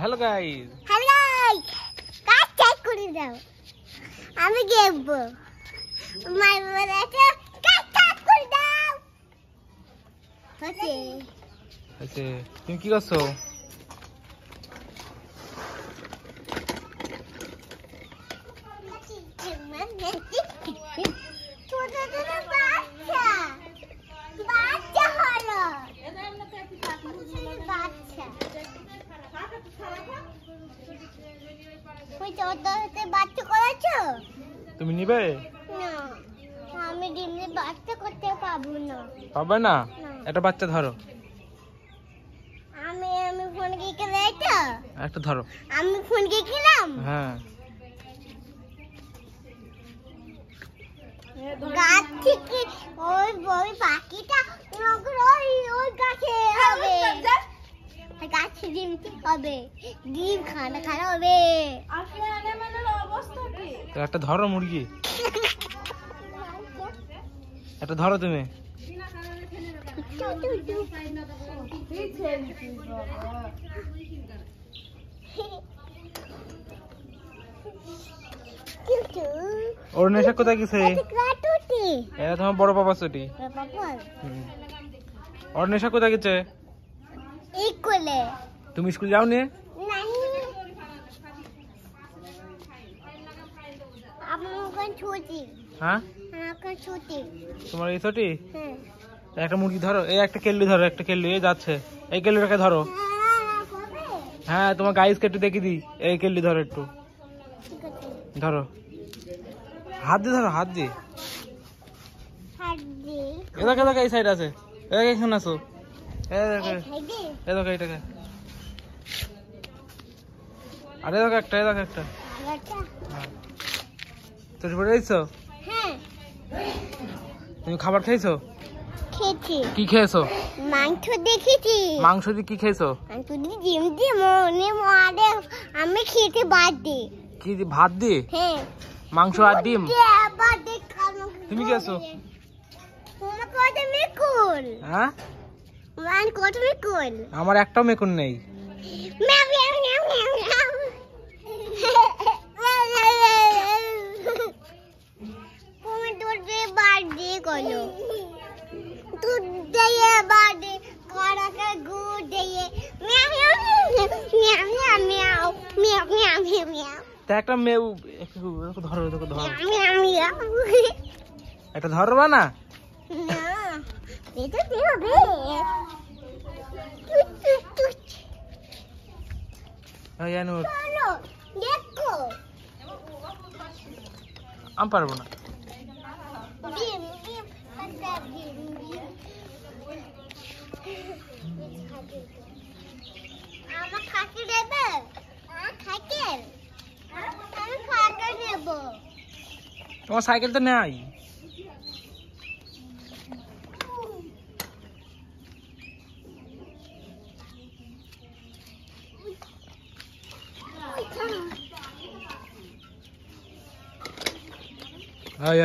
Hello guys, আমি গেবো তুমি কি করছো? তুমি নিবে? আমি ডিমে বাচ্চা করতে পাবো না। পাবে না? একটা বাচ্চা ধরো। আমি ফোন কে খেলাই তো। একটা ধরো। আমি ফোন কে খেলাম। হ্যাঁ। গাছ থেকে ওই পাখিটা ওই গাছে হবে। গাছে ডিম হবে, ডিম খানা হবে। একটা ধরো মুরগি, একটা ধরো তুমি। ওর নেশা কোথায় গেছে? এটা তোমার বড় পাপা ছুটি। ওর নেশা কোথায় গেছে? তুমি স্কুল যাও নি? হ্যাঁ, তোমার এই ছুটি। একটা মুরগি ধরো, এই একটা কেল্লি ধরো, একটা কেল্লি এই যাচ্ছে, এই কেল্লিটাকে ধরো। হ্যাঁ, তোমার গাইসকে একটু দেখি দি, এই কেল্লি ধরো, একটু ধরো, হাত দিয়ে ধরো, হাত দিয়ে। এটাকে দেখো, এই সাইড আছে, এটাকে এখানে আসো, এটাকে এটাকে, আরে দেখো একটা, দেখো একটা। তুমি পড়ে যাইছো? তুমি খাবার খাইছো? কি খেয়েছো? মাংস দেখেছি। মাংস দিয়ে কি খেয়েছো? ডিম দিয়ে মনে মারে আমি খেতে বাদ দিই। কি ভাত দিয়ে? হ্যাঁ, মাংস আর ডিম। তুমি কি আছো? হ্যাঁ, আমার একটাও মেকুন নেই। একটা মেয়ে ধরো, ধরো, একটা ধরবা না? আমি পারবো না। তোমার সাইকেল তো নাই। হ্যাঁ,